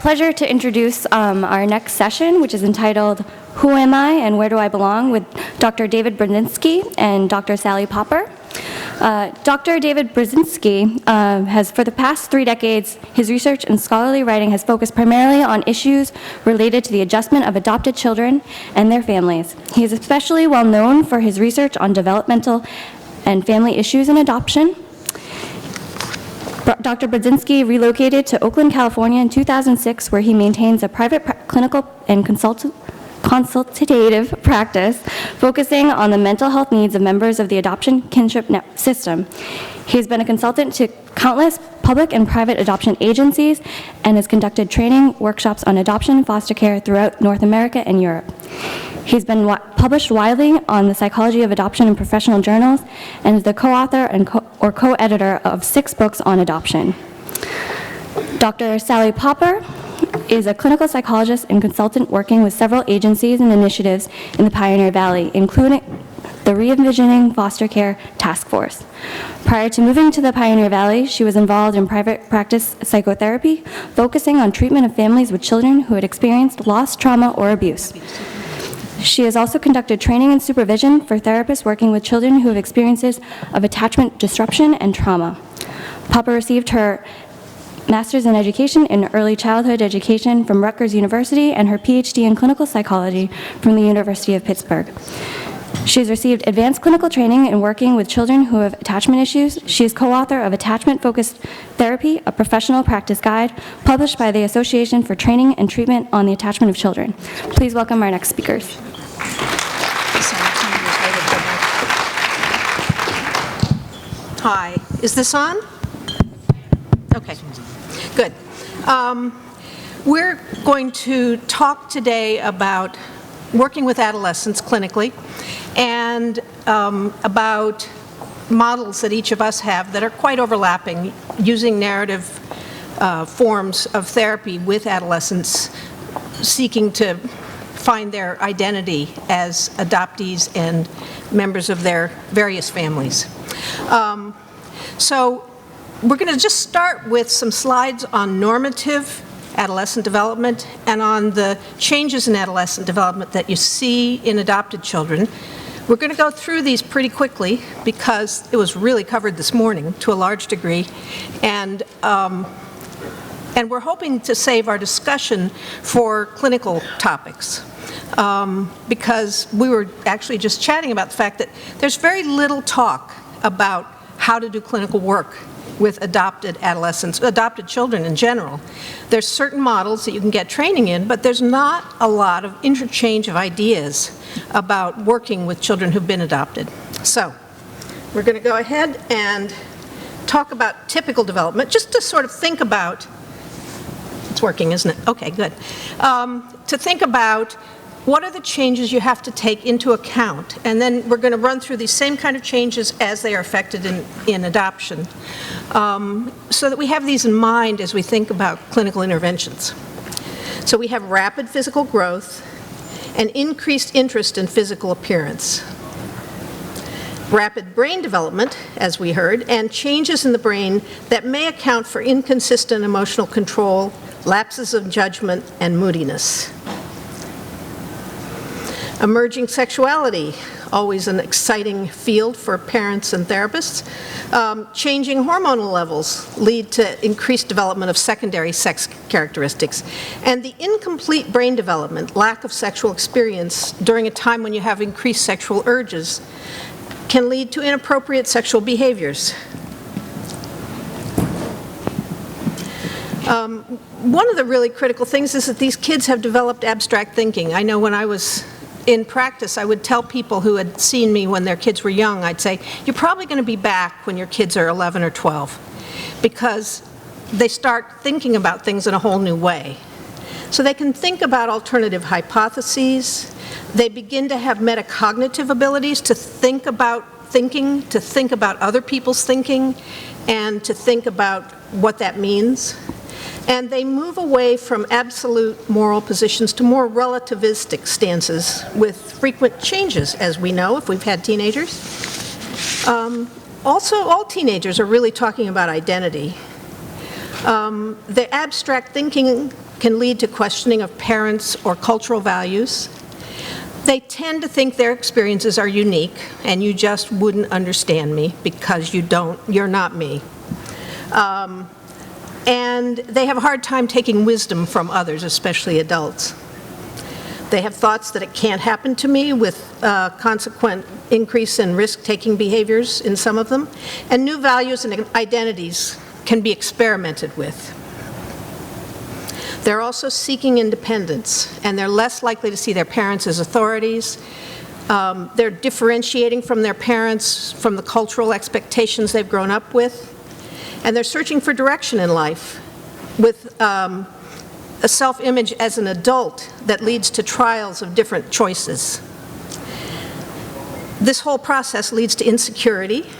pleasure to introduce our next session, which is entitled Who Am I and Where Do I Belong, with Dr. David Brodzinsky and Dr. Sally Popper. Dr. David Brodzinsky has, for the past 3 decades, his research and scholarly writing has focused primarily on issues related to the adjustment of adopted children and their families. He is especially well known for his research on developmental and family issues in adoption. Dr. Brodzinsky relocated to Oakland, California in 2006, where he maintains a private clinical and consultative practice focusing on the mental health needs of members of the adoption kinship system. He's been a consultant to countless public and private adoption agencies and has conducted training workshops on adoption and foster care throughout North America and Europe. He's been published widely on the psychology of adoption in professional journals and is the co-author and co-editor of 6 books on adoption. Dr. Sally Popper is a clinical psychologist and consultant working with several agencies and initiatives in the Pioneer Valley, including the Re-envisioning Foster Care Task Force. Prior to moving to the Pioneer Valley, she was involved in private practice psychotherapy, focusing on treatment of families with children who had experienced loss, trauma, or abuse. She has also conducted training and supervision for therapists working with children who have experiences of attachment disruption and trauma. Popper received her Master's in Education in Early Childhood Education from Rutgers University and her PhD in Clinical Psychology from the University of Pittsburgh. She has received advanced clinical training in working with children who have attachment issues. She is co-author of Attachment-Focused Therapy, a professional practice guide, published by the Association for Training and Treatment on the Attachment of Children. Please welcome our next speakers. Hi, is this on? Okay, good. We're going to talk today about working with adolescents clinically and about models that each of us have that are quite overlapping, using narrative forms of therapy with adolescents seeking to find their identity as adoptees and members of their various families. So we're going to just start with some slides on normative adolescent development and on the changes in adolescent development that you see in adopted children. We're going to go through these pretty quickly because it was really covered this morning to a large degree, and we're hoping to save our discussion for clinical topics. Because we were actually just chatting about the fact that there's very little talk about how to do clinical work with adopted adolescents, adopted children in general. There's certain models that you can get training in, but there's not a lot of interchange of ideas about working with children who've been adopted. So we're going to go ahead and talk about typical development, just to sort of think about, it's working, isn't it? Okay, good. To think about what are the changes you have to take into account? And then we're going to run through these same kind of changes as they are affected in adoption, so that we have these in mind as we think about clinical interventions. So we have rapid physical growth and increased interest in physical appearance. Rapid brain development, as we heard, and changes in the brain that may account for inconsistent emotional control, lapses of judgment, and moodiness. Emerging sexuality, always an exciting field for parents and therapists. Changing hormonal levels lead to increased development of secondary sex characteristics. And the incomplete brain development, lack of sexual experience during a time when you have increased sexual urges, can lead to inappropriate sexual behaviors. One of the really critical things is that these kids have developed abstract thinking. I know when I was in practice, I would tell people who had seen me when their kids were young, I'd say, you're probably going to be back when your kids are 11 or 12, because they start thinking about things in a whole new way. So they can think about alternative hypotheses. They begin to have metacognitive abilities to think about thinking, to think about other people's thinking, and to think about what that means. And they move away from absolute moral positions to more relativistic stances with frequent changes, as we know, if we've had teenagers. Also, all teenagers are really talking about identity. The abstract thinking can lead to questioning of parents or cultural values. They tend to think their experiences are unique, and you just wouldn't understand me because you're not me. And they have a hard time taking wisdom from others, especially adults. They have thoughts that it can't happen to me, with consequent increase in risk-taking behaviors in some of them. And new values and identities can be experimented with. They're also seeking independence, and they're less likely to see their parents as authorities. They're differentiating from their parents, from the cultural expectations they've grown up with. And they're searching for direction in life, with a self-image as an adult that leads to trials of different choices. This whole process leads to insecurity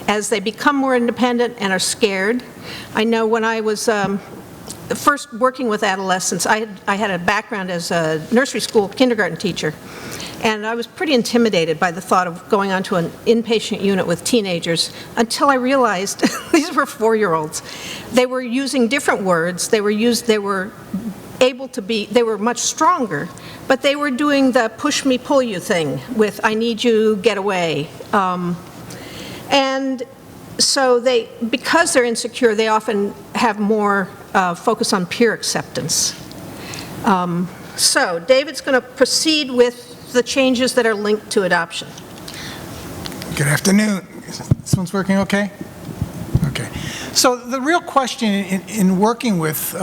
as they become more independent and are scared. I know when I was first working with adolescents, I had a background as a nursery school kindergarten teacher, and I was pretty intimidated by the thought of going onto an inpatient unit with teenagers until I realized these were 4-year-olds. They were using different words. They were much stronger, but they were doing the push me, pull you thing with I need you, get away. And so because they're insecure, they often have more focus on peer acceptance. So David's going to proceed with the changes that are linked to adoption. Good afternoon. This one's working okay? Okay. So the real question in working with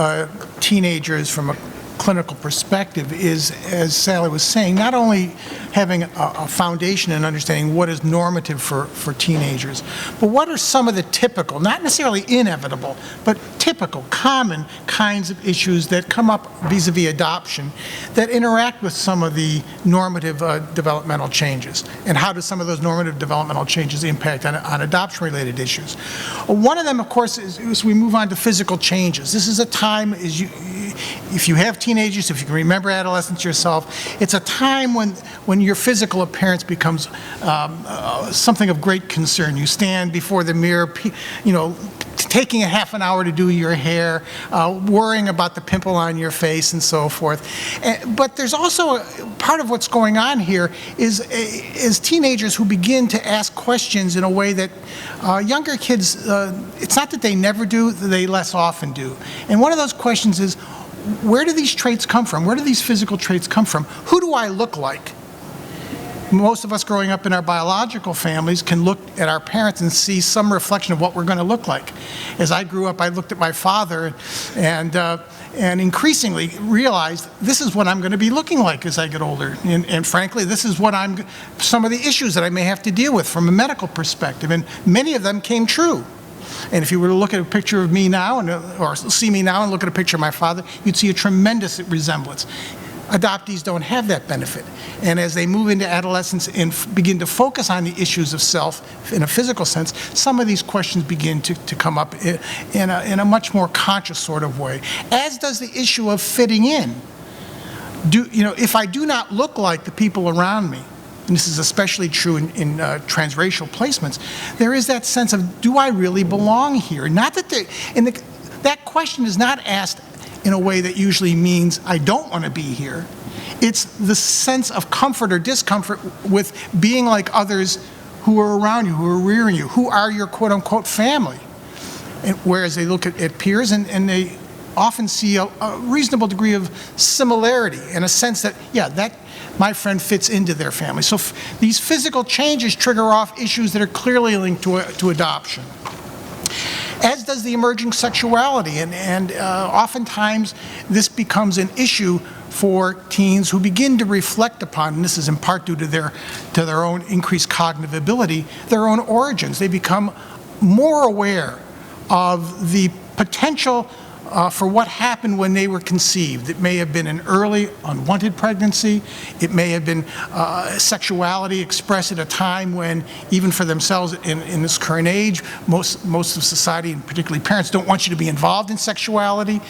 teenagers from a clinical perspective is, as Sally was saying, not only having a foundation and understanding what is normative for teenagers, but what are some of the typical, not necessarily inevitable, but typical, common kinds of issues that come up vis-a-vis adoption that interact with some of the normative developmental changes, and how do some of those normative developmental changes impact on adoption-related issues. One of them, of course, is we move on to physical changes. This is a time, if you have teenagers, if you can remember adolescence yourself, it's a time when your physical appearance becomes something of great concern. You stand before the mirror, taking a half an hour to do your hair, worrying about the pimple on your face and so forth. But there's also part of what's going on here is teenagers who begin to ask questions in a way that younger kids, it's not that they never do, they less often do. And one of those questions is, where do these traits come from? Where do these physical traits come from? Who do I look like? Most of us growing up in our biological families can look at our parents and see some reflection of what we're going to look like. As I grew up, I looked at my father and increasingly realized this is what I'm going to be looking like as I get older. And frankly, this is what some of the issues that I may have to deal with from a medical perspective. And many of them came true. And if you were to look at a picture of me now, or see me now and look at a picture of my father, you'd see a tremendous resemblance. Adoptees don't have that benefit. And as they move into adolescence and begin to focus on the issues of self in a physical sense, some of these questions begin to come up in a much more conscious sort of way, as does the issue of fitting in. If I do not look like the people around me, and this is especially true in transracial placements, there is that sense of, do I really belong here? Not that that question is not asked in a way that usually means I don't want to be here. It's the sense of comfort or discomfort with being like others who are around you, who are rearing you, who are your quote-unquote family. And whereas they look at peers and they often see a reasonable degree of similarity in a sense that, that my friend fits into their family. So these physical changes trigger off issues that are clearly linked to adoption. As does the emerging sexuality, and oftentimes this becomes an issue for teens who begin to reflect upon, and this is in part due to their own increased cognitive ability, their own origins. They become more aware of the potential for what happened when they were conceived. It may have been an early unwanted pregnancy. It may have been sexuality expressed at a time when, even for themselves in this current age, most of society, and particularly parents, don't want you to be involved in sexuality.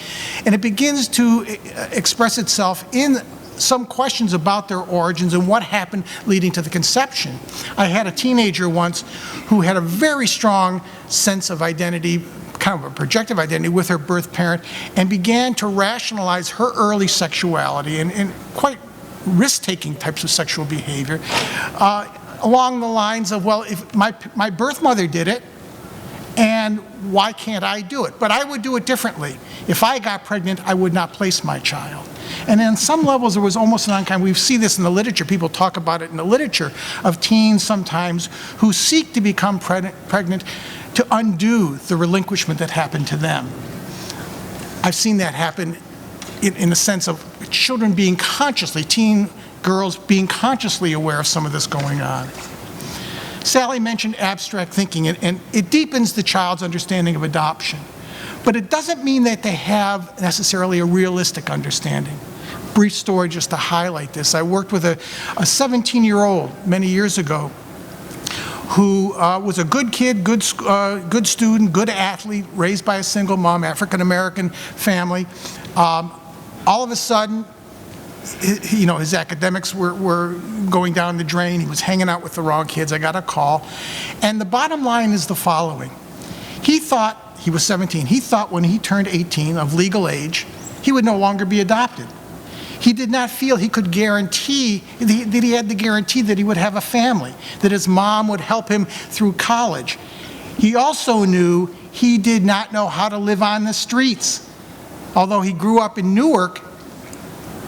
And it begins to express itself in some questions about their origins and what happened leading to the conception. I had a teenager once who had a very strong sense of identity, kind of a projective identity with her birth parent and began to rationalize her early sexuality and quite risk-taking types of sexual behavior along the lines of, well, if my birth mother did it, and why can't I do it? But I would do it differently. If I got pregnant, I would not place my child. And on some levels, there was almost an unkind, we see this in the literature, people talk about it in the literature, of teens sometimes who seek to become pregnant to undo the relinquishment that happened to them. I've seen that happen in the sense of children being consciously, teen girls being consciously aware of some of this going on. Sally mentioned abstract thinking, and it deepens the child's understanding of adoption. But it doesn't mean that they have necessarily a realistic understanding. Brief story just to highlight this. I worked with a 17-year-old many years ago who was a good kid, good student, good athlete, raised by a single mom, African-American family. All of a sudden, his academics were going down the drain. He was hanging out with the wrong kids. I got a call. And the bottom line is the following. He thought, he was 17, he thought when he turned 18 of legal age, he would no longer be adopted. He did not feel he could guarantee, that he had the guarantee that he would have a family, that his mom would help him through college. He also knew he did not know how to live on the streets. Although he grew up in Newark,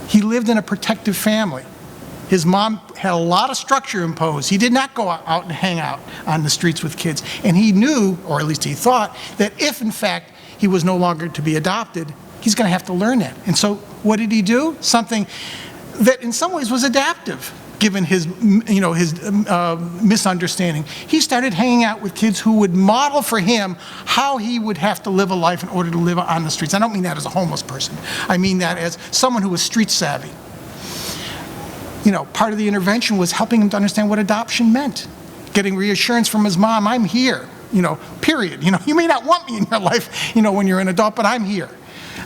he lived in a protective family. His mom had a lot of structure imposed. He did not go out and hang out on the streets with kids. And he knew, or at least he thought, that if in fact he was no longer to be adopted, he's going to have to learn that. And so what did he do? Something that in some ways was adaptive, given his misunderstanding. He started hanging out with kids who would model for him how he would have to live a life in order to live on the streets. I don't mean that as a homeless person. I mean that as someone who was street savvy. Part of the intervention was helping him to understand what adoption meant. Getting reassurance from his mom, I'm here, period. You may not want me in your life, when you're an adult, but I'm here.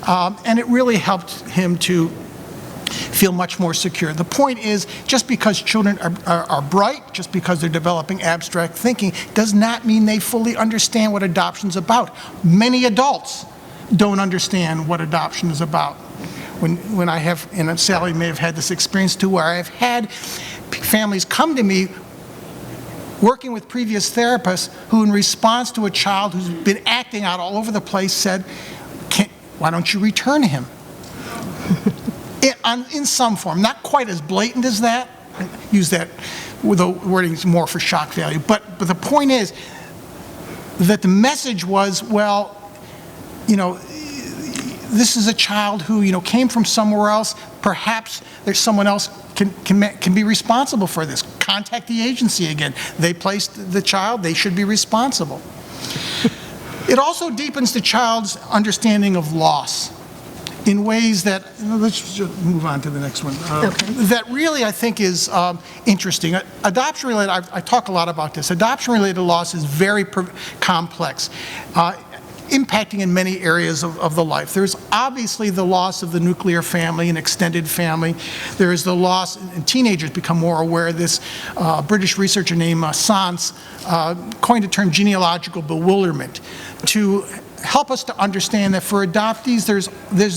And it really helped him to feel much more secure. The point is, just because children are bright, just because they're developing abstract thinking, does not mean they fully understand what adoption's about. Many adults don't understand what adoption is about. When I have, and Sally may have had this experience too, where I've had families come to me working with previous therapists who, in response to a child who's been acting out all over the place, said, why don't you return him? In some form, not quite as blatant as that. I use that with the wording more for shock value. But the point is that the message was, well, this is a child who came from somewhere else. Perhaps there's someone else can be responsible for this. Contact the agency again. They placed the child. They should be responsible. It also deepens the child's understanding of loss in ways that, let's just move on to the next one, that really I think is interesting. Adoption-related, I talk a lot about this. Adoption-related loss is very complex, impacting in many areas of the life. There's obviously the loss of the nuclear family and extended family. There is the loss, and teenagers become more aware of this. British researcher named Sans coined the term genealogical bewilderment to help us to understand that for adoptees, there's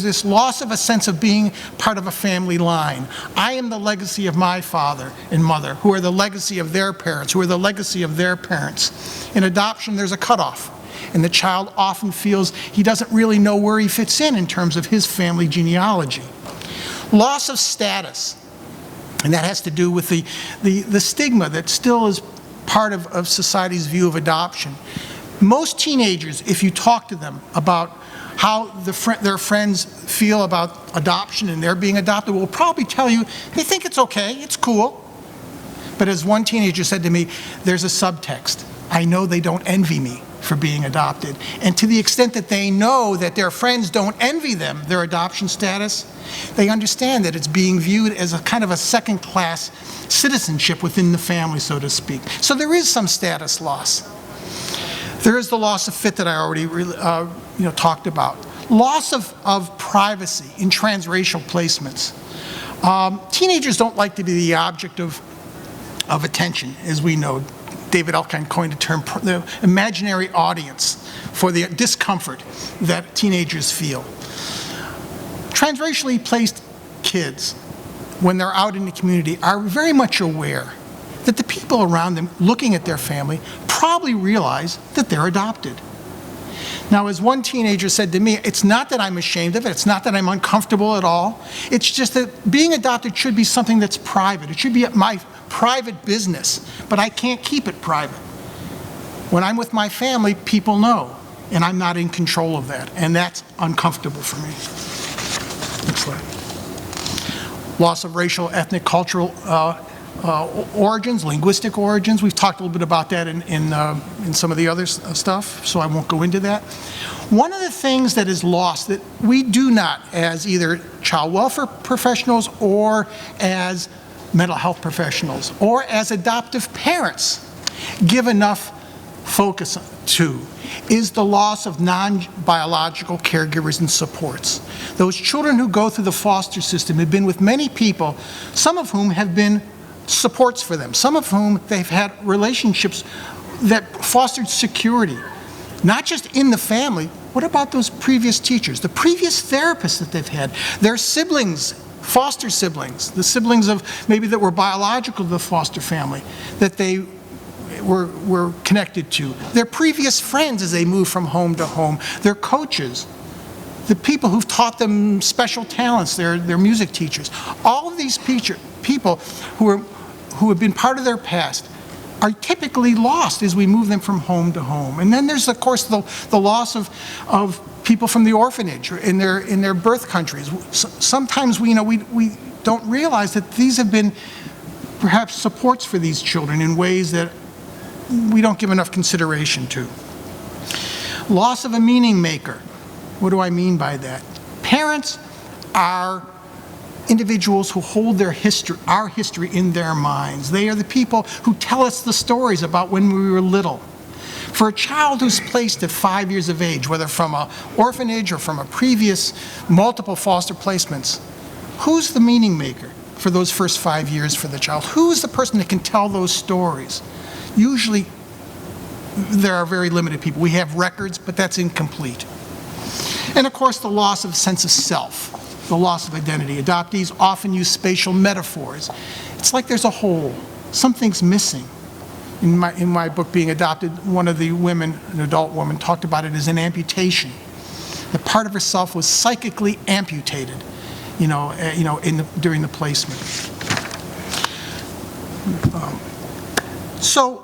this loss of a sense of being part of a family line. I am the legacy of my father and mother, who are the legacy of their parents, who are the legacy of their parents. In adoption, there's a cutoff, and the child often feels he doesn't really know where he fits in terms of his family genealogy. Loss of status, and that has to do with the stigma that still is part of society's view of adoption. Most teenagers, if you talk to them about how their friends feel about adoption and their being adopted, will probably tell you they think it's okay, it's cool. But as one teenager said to me, there's a subtext. I know they don't envy me for being adopted. And to the extent that they know that their friends don't envy them, their adoption status, they understand that it's being viewed as a kind of a second-class citizenship within the family, so to speak. So there is some status loss. There is the loss of fit that I already talked about. Loss of privacy in transracial placements. Teenagers don't like to be the object of attention, as we know. David Elkind coined a term, the imaginary audience for the discomfort that teenagers feel. Transracially placed kids, when they're out in the community, are very much aware that the people around them looking at their family probably realize that they're adopted. Now, as one teenager said to me, it's not that I'm ashamed of it, it's not that I'm uncomfortable at all, it's just that being adopted should be something that's private. It should be my private business, but I can't keep it private. When I'm with my family, people know, and I'm not in control of that, and that's uncomfortable for me. Next slide. Loss of racial, ethnic, cultural origins, linguistic origins. We've talked a little bit about that in some of the other stuff, so I won't go into that. One of the things that is lost that we do not, as either child welfare professionals or as mental health professionals or as adoptive parents, give enough focus to, is the loss of non-biological caregivers and supports. Those children who go through the foster system have been with many people, some of whom have been supports for them, some of whom they've had relationships that fostered security, not just in the family. What about those previous teachers, the previous therapists that they've had, their siblings, foster siblings, the siblings of maybe that were biological to the foster family that they were connected to, their previous friends as they move from home to home, their coaches, the people who've taught them special talents, their music teachers. All of these people who have been part of their past are typically lost as we move them from home to home. And then there's, of course, the loss of people from the orphanage or in their birth countries. Sometimes we don't realize that these have been perhaps supports for these children in ways that we don't give enough consideration to. Loss of a meaning maker. What do I mean by that? Parents are individuals who hold our history in their minds. They are the people who tell us the stories about when we were little. For a child who's placed at 5 years of age, whether from an orphanage or from a previous multiple foster placements, who's the meaning maker for those first 5 years for the child? Who's the person that can tell those stories? Usually, there are very limited people. We have records, but that's incomplete. And of course, the loss of sense of self. The loss of identity. Adoptees often use spatial metaphors. It's like there's a hole. Something's missing. In my book, Being Adopted, one of the women, an adult woman, talked about it as an amputation. The part of herself was psychically amputated, during the placement. So,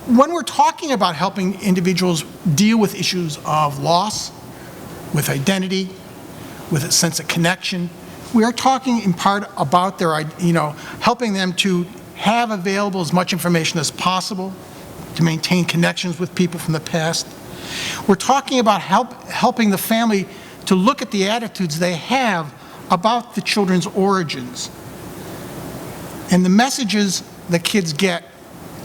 when we're talking about helping individuals deal with issues of loss, with identity, with a sense of connection, we are talking in part about helping them to have available as much information as possible to maintain connections with people from the past. We're talking about helping the family to look at the attitudes they have about the children's origins. And the messages that kids get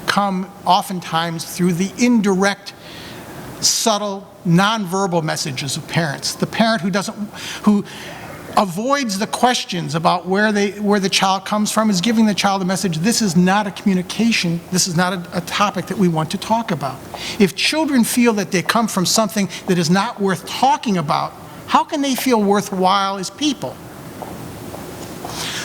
come oftentimes through the indirect, subtle, nonverbal messages of parents. The parent who avoids the questions about where the child comes from is giving the child a message, this is not a communication, this is not a topic that we want to talk about. If children feel that they come from something that is not worth talking about, how can they feel worthwhile as people?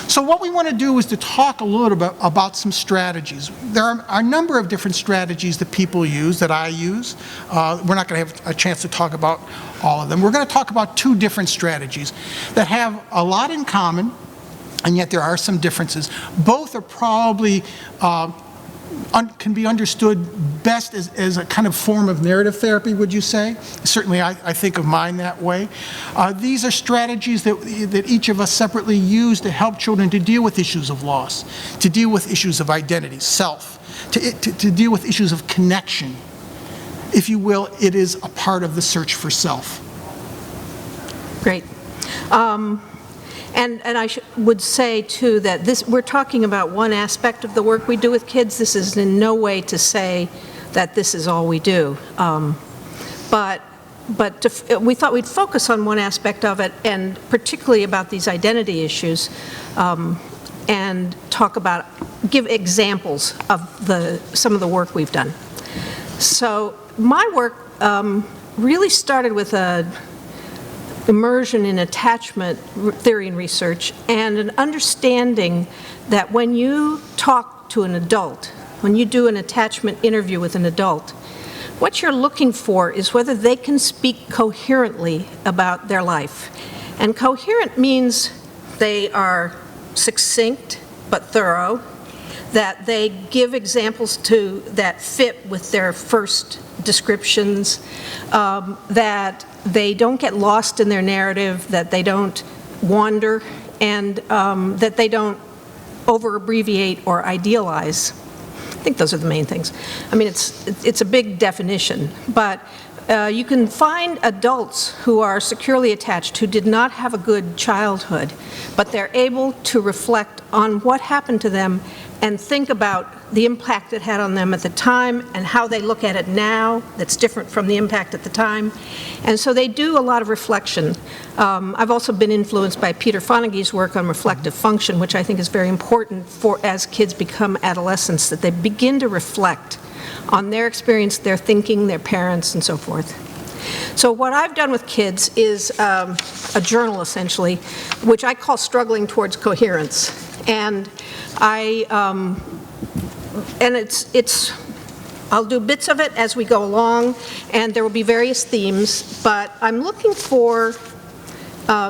So what we want to do is to talk a little bit about some strategies. There are a number of different strategies that people use, that I use. We're not going to have a chance to talk about all of them. We're going to talk about two different strategies that have a lot in common, and yet there are some differences. Both are probably can be understood best as a kind of form of narrative therapy, would you say? Certainly I think of mine that way. These are strategies that each of us separately use to help children to deal with issues of loss, to deal with issues of identity, self, to deal with issues of connection. If you will, it is a part of the search for self. Great. And I would say, too, that we're talking about one aspect of the work we do with kids. This is in no way to say that this is all we do. But we thought we'd focus on one aspect of it, and particularly about these identity issues, and give examples of some of the work we've done. So my work really started with an immersion in attachment theory and research, and an understanding that when you talk to an adult, when you do an attachment interview with an adult, what you're looking for is whether they can speak coherently about their life. And coherent means they are succinct but thorough, that they give examples that fit with their first descriptions, that they don't get lost in their narrative, that they don't wander, and that they don't over-abbreviate or idealize. I think those are the main things. I mean, it's a big definition, but you can find adults who are securely attached who did not have a good childhood, but they're able to reflect on what happened to them and think about the impact it had on them at the time and how they look at it now that's different from the impact at the time. And so they do a lot of reflection. I've also been influenced by Peter Fonagy's work on reflective function, which I think is very important as kids become adolescents, that they begin to reflect on their experience, their thinking, their parents, and so forth. So what I've done with kids is a journal, essentially, which I call Struggling Towards Coherence. And I'll do bits of it as we go along, and there will be various themes, but I'm looking for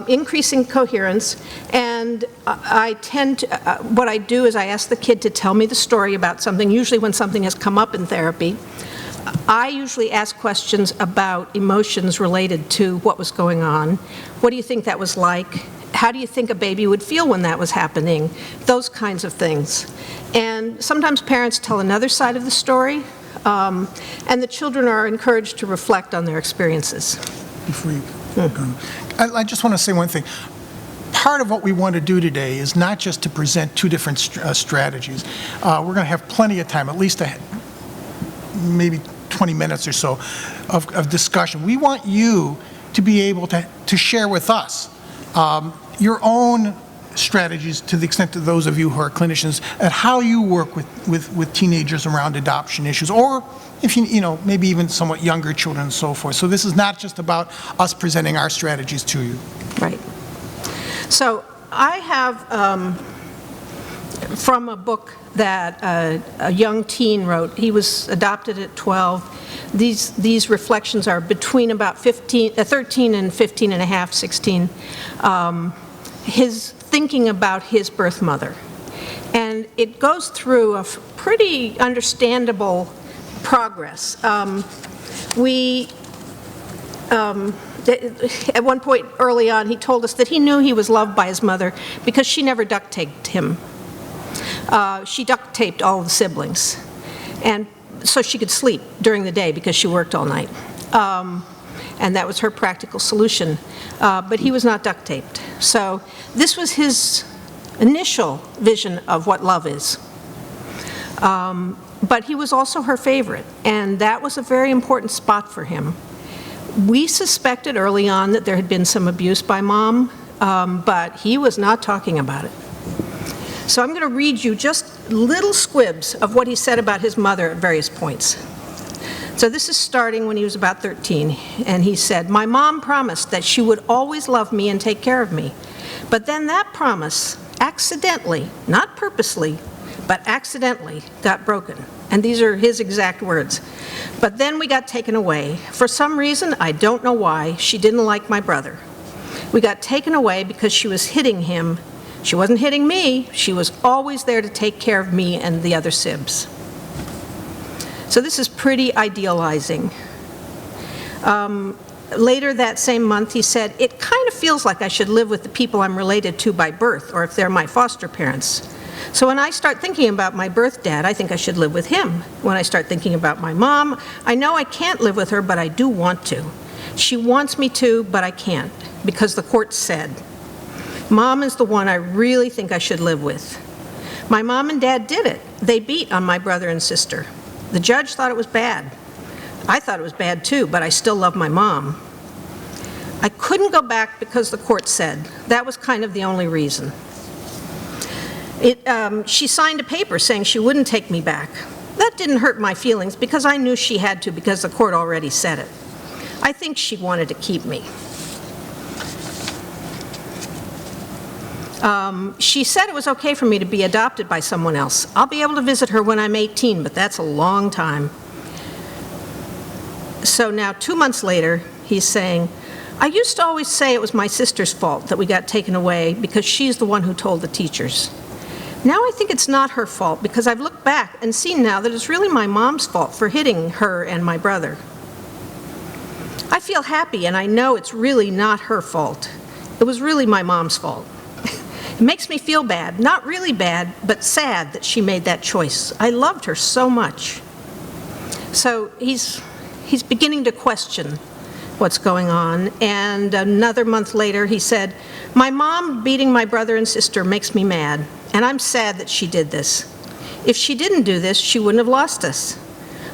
increasing coherence, and what I do is I ask the kid to tell me the story about something, usually when something has come up in therapy. I usually ask questions about emotions related to what was going on. What do you think that was like? How do you think a baby would feel when that was happening? Those kinds of things. And sometimes parents tell another side of the story, and the children are encouraged to reflect on their experiences. Before you go, I just want to say one thing. Part of what we want to do today is not just to present two different strategies. We're going to have plenty of time, at least maybe 20 minutes or so of discussion. We want you to be able to share with us your own strategies, to the extent that those of you who are clinicians, at how you work with teenagers around adoption issues, or if maybe even somewhat younger children and so forth. So this is not just about us presenting our strategies to you. Right. So I have, from a book that a young teen wrote, he was adopted at 12. These reflections are between about 13 and 15 and a half, 16. His thinking about his birth mother. And it goes through a pretty understandable progress. At one point early on, he told us that he knew he was loved by his mother because she never duct taped him. She duct taped all the siblings, and so she could sleep during the day because she worked all night. And that was her practical solution. But he was not duct taped. So this was his initial vision of what love is. But he was also her favorite, and that was a very important spot for him. We suspected early on that there had been some abuse by Mom, but he was not talking about it. So I'm going to read you just little squibs of what he said about his mother at various points. So this is starting when he was about 13, and he said, "My mom promised that she would always love me and take care of me. But then that promise accidentally, not purposely, but accidentally got broken." And these are his exact words. "But then we got taken away. For some reason, I don't know why, she didn't like my brother. We got taken away because she was hitting him. She wasn't hitting me. She was always there to take care of me and the other sibs." So this is pretty idealizing. Later that same month, he said, "It kind of feels like I should live with the people I'm related to by birth, or if they're my foster parents. So when I start thinking about my birth dad, I think I should live with him. When I start thinking about my mom, I know I can't live with her, but I do want to. She wants me to, but I can't, because the court said. Mom is the one I really think I should live with. My mom and dad did it. They beat on my brother and sister. The judge thought it was bad. I thought it was bad too, but I still love my mom. I couldn't go back because the court said. That was kind of the only reason." She signed a paper saying she wouldn't take me back. That didn't hurt my feelings because I knew she had to because the court already said it. I think she wanted to keep me. She said it was okay for me to be adopted by someone else. I'll be able to visit her when I'm 18, but that's a long time. So now 2 months later, he's saying, I used to always say it was my sister's fault that we got taken away because she's the one who told the teachers. Now I think it's not her fault because I've looked back and seen now that it's really my mom's fault for hitting her and my brother. I feel happy and I know it's really not her fault. It was really my mom's fault. It makes me feel bad, not really bad, but sad that she made that choice. I loved her so much. So he's beginning to question what's going on, and another month later he said, my mom beating my brother and sister makes me mad, and I'm sad that she did this. If she didn't do this, she wouldn't have lost us.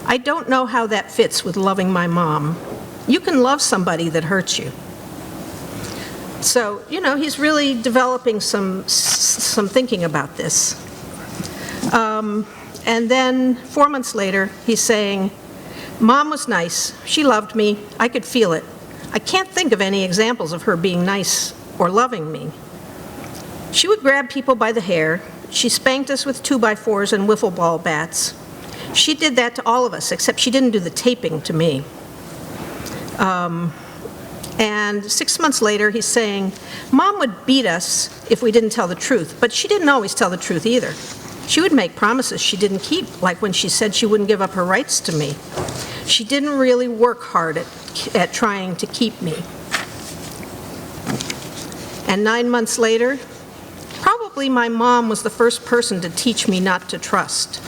I don't know how that fits with loving my mom. You can love somebody that hurts you. So, you know, he's really developing some thinking about this. And then 4 months later, he's saying, Mom was nice. She loved me. I could feel it. I can't think of any examples of her being nice or loving me. She would grab people by the hair. She spanked us with 2x4s and wiffle ball bats. She did that to all of us, except she didn't do the taping to me. And 6 months later, he's saying, Mom would beat us if we didn't tell the truth, but she didn't always tell the truth either. She would make promises she didn't keep, like when she said she wouldn't give up her rights to me. She didn't really work hard at trying to keep me. And 9 months later, probably my mom was the first person to teach me not to trust.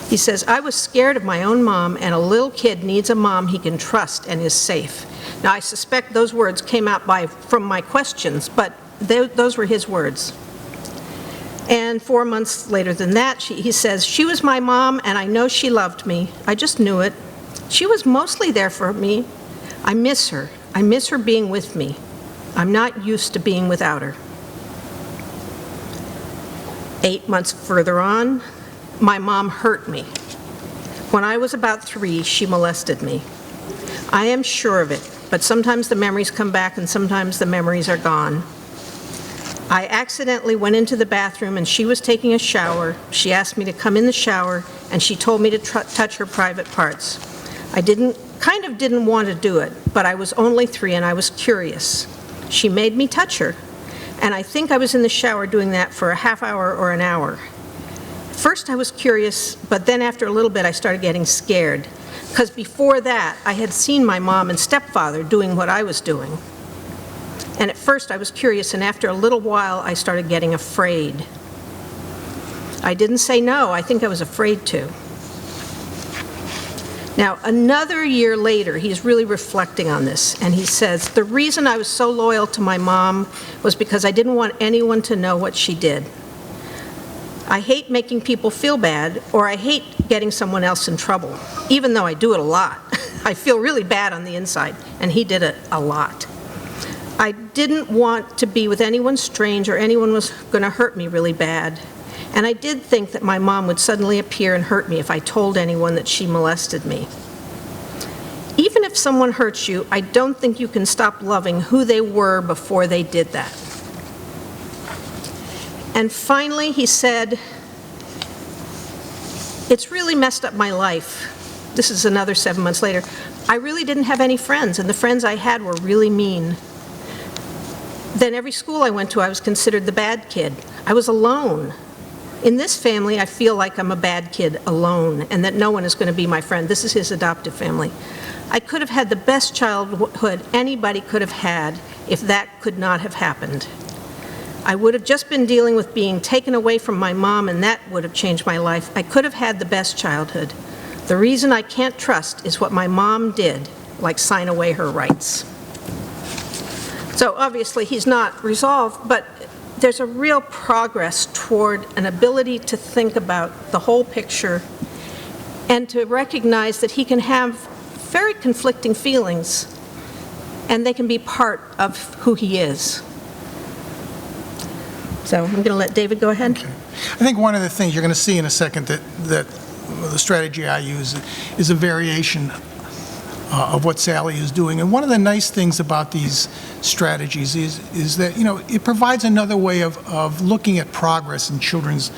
He says, I was scared of my own mom, and a little kid needs a mom he can trust and is safe. Now, I suspect those words came out from my questions, but those were his words. And 4 months later than that, he says, she was my mom, and I know she loved me. I just knew it. She was mostly there for me. I miss her. I miss her being with me. I'm not used to being without her. 8 months further on, my mom hurt me. When I was about 3, she molested me. I am sure of it, but sometimes the memories come back and sometimes the memories are gone. I accidentally went into the bathroom and she was taking a shower. She asked me to come in the shower and she told me to touch her private parts. I kind of didn't want to do it, but I was only 3 and I was curious. She made me touch her, and I think I was in the shower doing that for a half hour or an hour. First I was curious, but then after a little bit I started getting scared, because before that I had seen my mom and stepfather doing what I was doing. And at first I was curious, and after a little while I started getting afraid. I didn't say no, I think I was afraid to. Now, another year later, he's really reflecting on this, and he says, the reason I was so loyal to my mom was because I didn't want anyone to know what she did. I hate making people feel bad, or I hate getting someone else in trouble, even though I do it a lot. I feel really bad on the inside, and he did it a lot. I didn't want to be with anyone strange or anyone was going to hurt me really bad. And I did think that my mom would suddenly appear and hurt me if I told anyone that she molested me. Even if someone hurts you, I don't think you can stop loving who they were before they did that. And finally, he said, it's really messed up my life. This is another 7 months later. I really didn't have any friends, and the friends I had were really mean. Then every school I went to, I was considered the bad kid. I was alone. In this family, I feel like I'm a bad kid alone and that no one is going to be my friend. This is his adoptive family. I could have had the best childhood anybody could have had if that could not have happened. I would have just been dealing with being taken away from my mom, and that would have changed my life. I could have had the best childhood. The reason I can't trust is what my mom did, like sign away her rights. So obviously he's not resolved, but there's a real progress toward an ability to think about the whole picture and to recognize that he can have very conflicting feelings and they can be part of who he is. So I'm going to let David go ahead. I think one of the things you're going to see in a second that the strategy I use is a variation of what Sally is doing. And one of the nice things about these strategies is that, it provides another way of looking at progress in children's,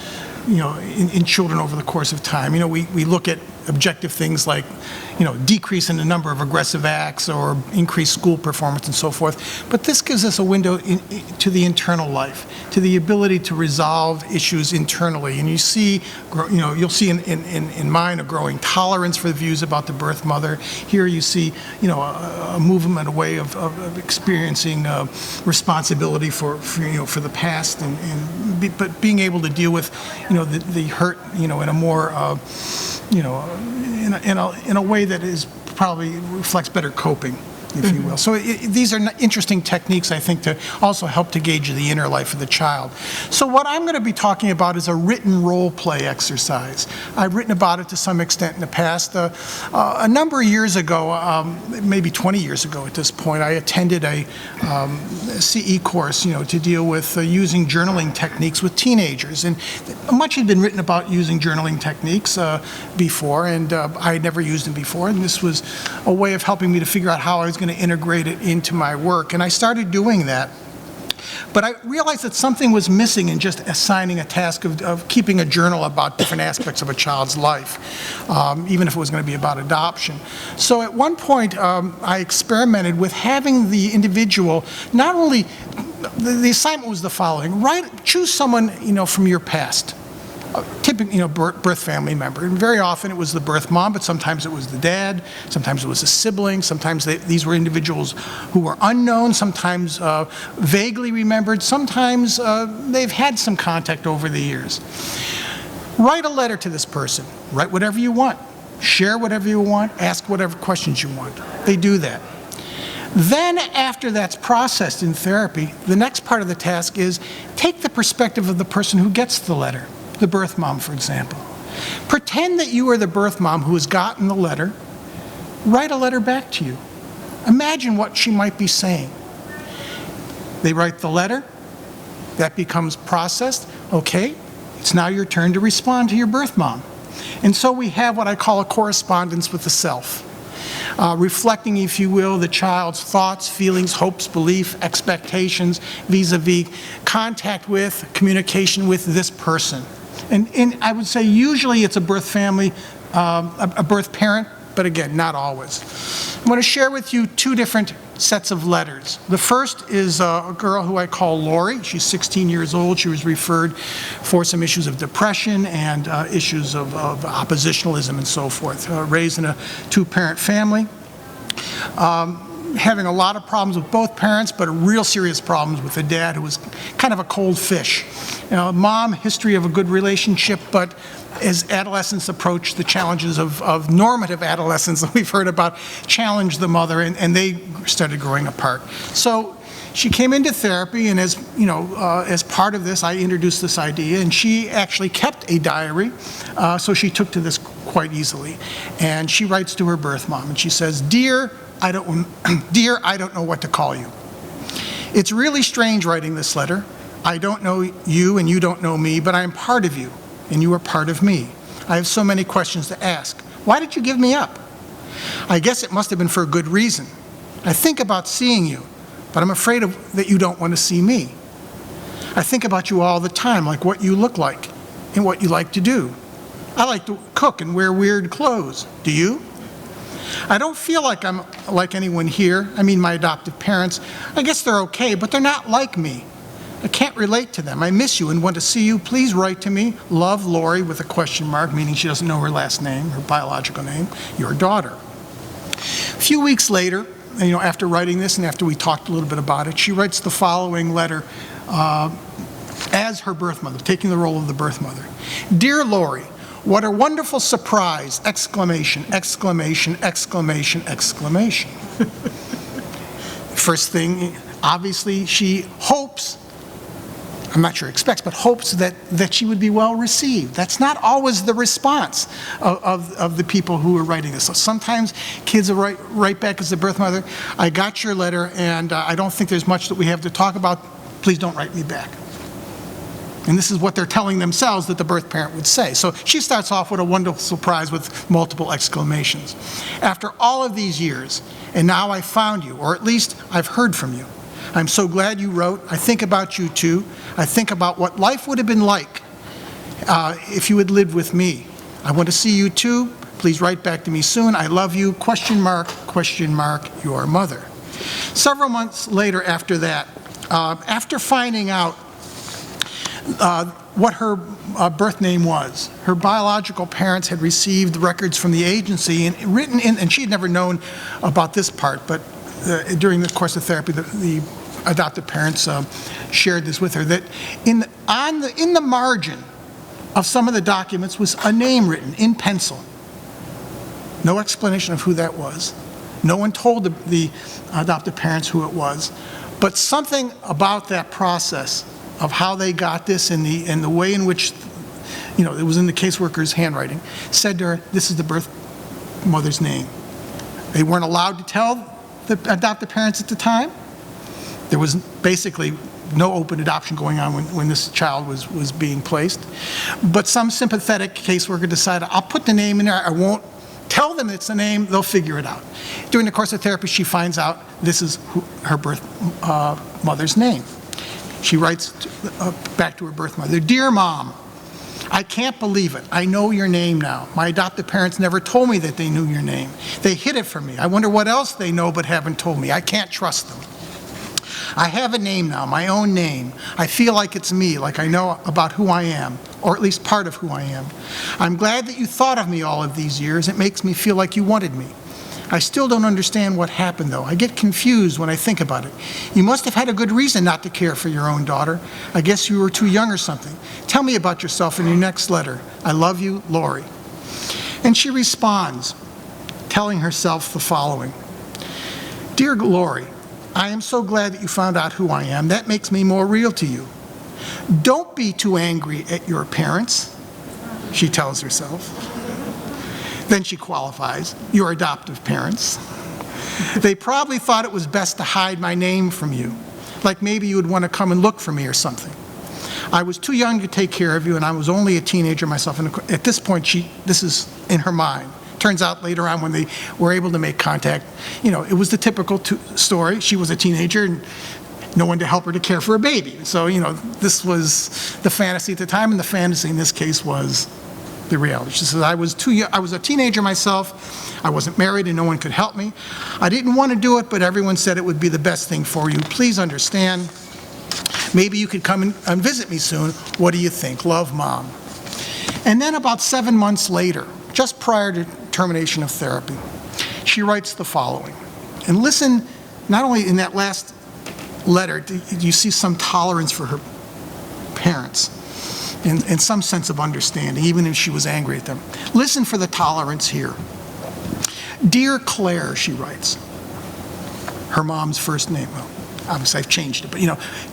in children over the course of time. We look at objective things like, decrease in the number of aggressive acts or increased school performance and so forth. But this gives us a window to the internal life, to the ability to resolve issues internally. And you see, you'll see in mine a growing tolerance for the views about the birth mother. Here you see, a movement, a way of experiencing responsibility for the past, but being able to deal with, the hurt, in a more, in a way that is probably reflects better coping, if you will. So these are interesting techniques, I think, to also help to gauge the inner life of the child. So what I'm going to be talking about is a written role play exercise. I've written about it to some extent in the past. A number of years ago, maybe 20 years ago at this point, I attended a CE course, to deal with using journaling techniques with teenagers. And much had been written about using journaling techniques before, and I had never used them before. And this was a way of helping me to figure out how I was going to integrate it into my work. And I started doing that. But I realized that something was missing in just assigning a task of keeping a journal about different aspects of a child's life, even if it was going to be about adoption. So at one point, I experimented with having the individual, not only, the assignment was the following: choose someone, from your past. Typically, birth family member. And very often it was the birth mom, but sometimes it was the dad, sometimes it was a sibling, sometimes these were individuals who were unknown, sometimes vaguely remembered, sometimes they've had some contact over the years. Write a letter to this person. Write whatever you want. Share whatever you want. Ask whatever questions you want. They do that. Then, after that's processed in therapy, the next part of the task is take the perspective of the person who gets the letter. The birth mom, for example. Pretend that you are the birth mom who has gotten the letter. Write a letter back to you. Imagine what she might be saying. They write the letter. That becomes processed. Okay, it's now your turn to respond to your birth mom. And so we have what I call a correspondence with the self. Reflecting, if you will, the child's thoughts, feelings, hopes, belief, expectations, vis-a-vis contact with, communication with this person. And I would say usually it's a birth family, a birth parent, but again, not always. I'm going to share with you two different sets of letters. The first is a girl who I call Lori. She's 16 years old. She was referred for some issues of depression and issues of oppositionalism and so forth. Raised in a two-parent family. Having a lot of problems with both parents, but real serious problems with the dad, who was kind of a cold fish. Mom, history of a good relationship, but as adolescents approach the challenges of normative adolescence that we've heard about, challenged the mother, and they started growing apart. So she came into therapy, and as part of this, I introduced this idea, and she actually kept a diary, so she took to this quite easily. And she writes to her birth mom, and she says, Dear, I don't know what to call you. It's really strange writing this letter. I don't know you and you don't know me, but I am part of you and you are part of me. I have so many questions to ask. Why did you give me up? I guess it must have been for a good reason. I think about seeing you, but I'm afraid that you don't want to see me. I think about you all the time, like what you look like and what you like to do. I like to cook and wear weird clothes. Do you? I don't feel like I'm like anyone here. I mean, my adoptive parents, I guess they're okay, but they're not like me. I can't relate to them. I miss you and want to see you. Please write to me. Love, Lori, with a question mark, meaning she doesn't know her last name, her biological name, your daughter. A few weeks later, after writing this and after we talked a little bit about it, she writes the following letter as her birth mother, taking the role of the birth mother. Dear Lori, what a wonderful surprise! Exclamation, exclamation, exclamation, exclamation. First thing, obviously, she hopes, I'm not sure expects, but hopes that she would be well received. That's not always the response of the people who are writing this. So sometimes kids will write back as the birth mother, I got your letter and I don't think there's much that we have to talk about. Please don't write me back. And this is what they're telling themselves that the birth parent would say. So she starts off with a wonderful surprise with multiple exclamations. After all of these years, and now I found you, or at least I've heard from you. I'm so glad you wrote. I think about you too. I think about what life would have been like if you had lived with me. I want to see you too. Please write back to me soon. I love you, question mark, your mother. Several months later after that, after finding out what her birth name was, her biological parents had received records from the agency and written in, and she had never known about this part, but during the course of therapy, the adoptive parents shared this with her, that in the margin of some of the documents was a name written in pencil. No explanation of who that was. No one told the adoptive parents who it was, but something about that process of how they got this and the way in which, it was in the caseworker's handwriting, said to her, this is the birth mother's name. They weren't allowed to tell the adoptive parents at the time. There was basically no open adoption going on when this child was being placed. But some sympathetic caseworker decided, I'll put the name in there, I won't tell them it's a name, they'll figure it out. During the course of therapy, she finds out this is her birth mother's name. She writes back to her birth mother, Dear Mom, I can't believe it. I know your name now. My adoptive parents never told me that they knew your name. They hid it from me. I wonder what else they know but haven't told me. I can't trust them. I have a name now, my own name. I feel like it's me, like I know about who I am, or at least part of who I am. I'm glad that you thought of me all of these years. It makes me feel like you wanted me. I still don't understand what happened, though. I get confused when I think about it. You must have had a good reason not to care for your own daughter. I guess you were too young or something. Tell me about yourself in your next letter. I love you, Lori. And she responds, telling herself the following. Dear Lori, I am so glad that you found out who I am. That makes me more real to you. Don't be too angry at your parents, she tells herself. Then she qualifies, your adoptive parents. They probably thought it was best to hide my name from you, like maybe you would want to come and look for me or something. I was too young to take care of you, and I was only a teenager myself. And at this point, this is in her mind. Turns out later on when they were able to make contact, it was the typical story. She was a teenager and no one to help her to care for a baby. So, this was the fantasy at the time, and the fantasy in this case was the reality. She says, I was a teenager myself. I wasn't married and no one could help me. I didn't want to do it, but everyone said it would be the best thing for you. Please understand. Maybe you could come and visit me soon. What do you think? Love, Mom. And then about 7 months later, just prior to termination of therapy, she writes the following. And listen, not only in that last letter, do you see some tolerance for her parents and some sense of understanding, even if she was angry at them. Listen for the tolerance here. Dear Claire, she writes, her mom's first name. Well, obviously I've changed it, but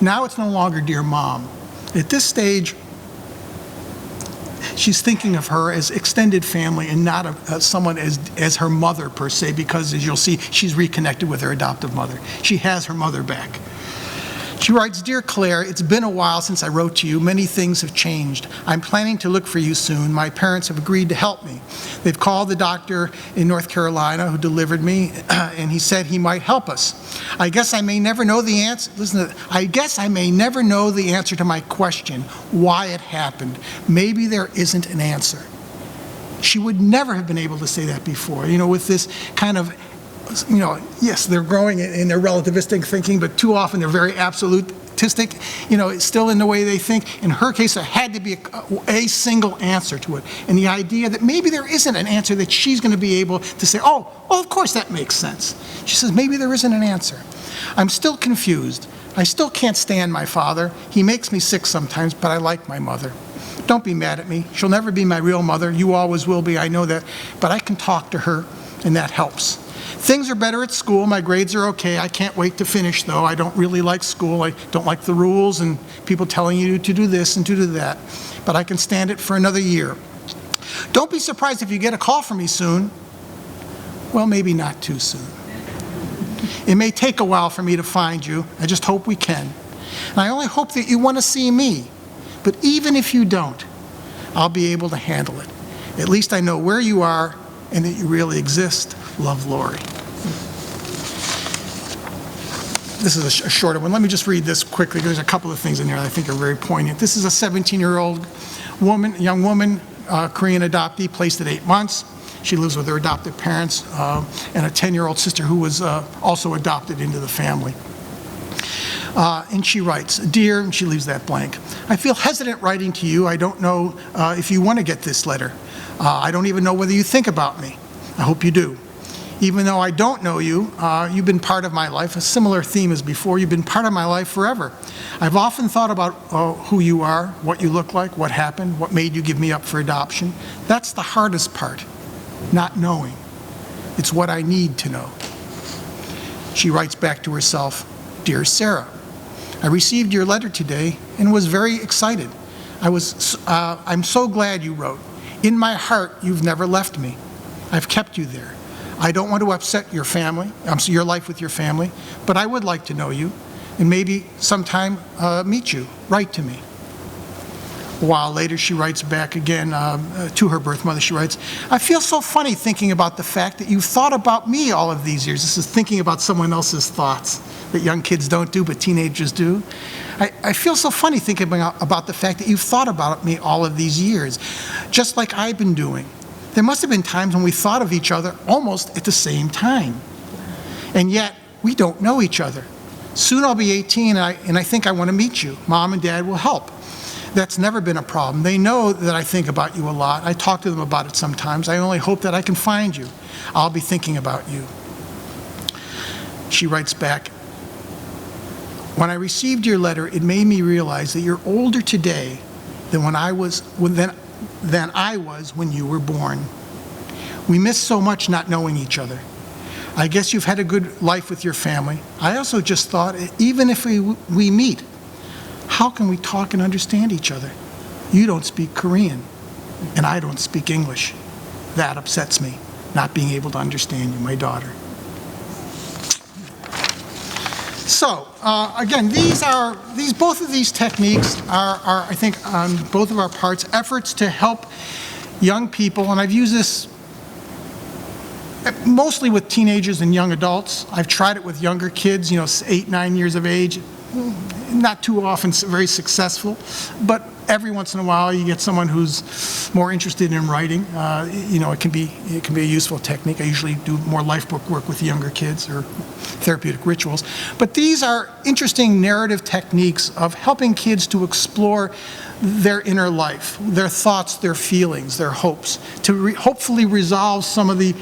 now it's no longer Dear Mom. At this stage, she's thinking of her as extended family and not someone as her mother per se, because as you'll see, she's reconnected with her adoptive mother. She has her mother back. She writes, Dear Claire, it's been a while since I wrote to you. Many things have changed. I'm planning to look for you soon. My parents have agreed to help me. They've called the doctor in North Carolina who delivered me, and he said he might help us. I guess I may never know the answer. Listen to that. I guess I may never know the answer to my question, why it happened. Maybe there isn't an answer. She would never have been able to say that before, with this kind of, yes, they're growing in their relativistic thinking, but too often they're very absolutistic, still in the way they think. In her case, there had to be a single answer to it. And the idea that maybe there isn't an answer that she's going to be able to say, oh, well, of course that makes sense. She says, maybe there isn't an answer. I'm still confused. I still can't stand my father. He makes me sick sometimes, but I like my mother. Don't be mad at me. She'll never be my real mother. You always will be, I know that. But I can talk to her, and that helps. Things are better at school. My grades are okay. I can't wait to finish, though. I don't really like school. I don't like the rules and people telling you to do this and to do that. But I can stand it for another year. Don't be surprised if you get a call from me soon. Well, maybe not too soon. It may take a while for me to find you. I just hope we can. And I only hope that you want to see me. But even if you don't, I'll be able to handle it. At least I know where you are and that you really exist. Love, Lori. This is a shorter one. Let me just read this quickly. There's a couple of things in there that I think are very poignant. This is a 17-year-old woman, young woman, Korean adoptee, placed at 8 months. She lives with her adoptive parents and a 10-year-old sister who was also adopted into the family. And she writes, "Dear," and she leaves that blank, "I feel hesitant writing to you. I don't know if you want to get this letter. I don't even know whether you think about me. I hope you do. Even though I don't know you, you've been part of my life." A similar theme as before. "You've been part of my life forever. I've often thought about who you are, what you look like, what happened, what made you give me up for adoption. That's the hardest part, not knowing. It's what I need to know." She writes back to herself, "Dear Sarah, I received your letter today and was very excited. I'm so glad you wrote. In my heart, you've never left me. I've kept you there. I don't want to upset your family, your life with your family, but I would like to know you and maybe sometime meet you. Write to me." A while later, she writes back again to her birth mother. She writes, "I feel so funny thinking about the fact that you've thought about me all of these years." This is thinking about someone else's thoughts that young kids don't do, but teenagers do. I feel so funny thinking about the fact that you've thought about me all of these years, just like I've been doing. There must have been times when we thought of each other almost at the same time. And yet, we don't know each other. Soon I'll be 18 and I think I want to meet you. Mom and Dad will help. That's never been a problem. They know that I think about you a lot. I talk to them about it sometimes. I only hope that I can find you. I'll be thinking about you." She writes back, "When I received your letter, it made me realize that you're older today than I was when you were born. We miss so much not knowing each other. I guess you've had a good life with your family. I also just thought, even if we meet, how can we talk and understand each other? You don't speak Korean, and I don't speak English. That upsets me, not being able to understand you, my daughter." So, again, both of these techniques are, I think, on both of our parts, efforts to help young people, and I've used this mostly with teenagers and young adults. I've tried it with younger kids, 8, 9 years of age. Not too often very successful, but every once in a while you get someone who's more interested in writing. It can be a useful technique. I usually do more life book work with younger kids or therapeutic rituals. But these are interesting narrative techniques of helping kids to explore their inner life, their thoughts, their feelings, their hopes, to hopefully resolve some of the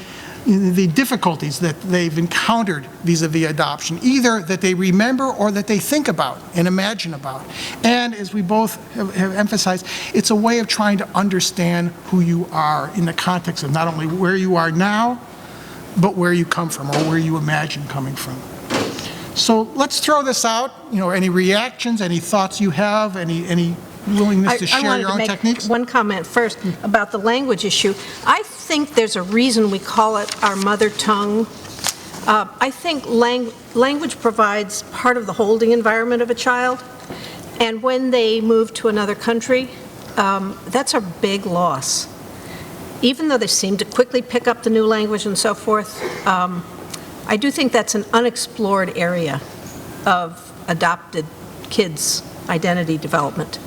difficulties that they've encountered vis-a-vis adoption, either that they remember or that they think about and imagine about. And as we both have emphasized, it's a way of trying to understand who you are in the context of not only where you are now, but where you come from or where you imagine coming from. So let's throw this out. Any reactions, any thoughts you have, any willingness to share your own techniques? I wanted to make one comment first about the language issue. I think there's a reason we call it our mother tongue. I think language provides part of the holding environment of a child, and when they move to another country, that's a big loss. Even though they seem to quickly pick up the new language and so forth, I do think that's an unexplored area of adopted kids' identity development.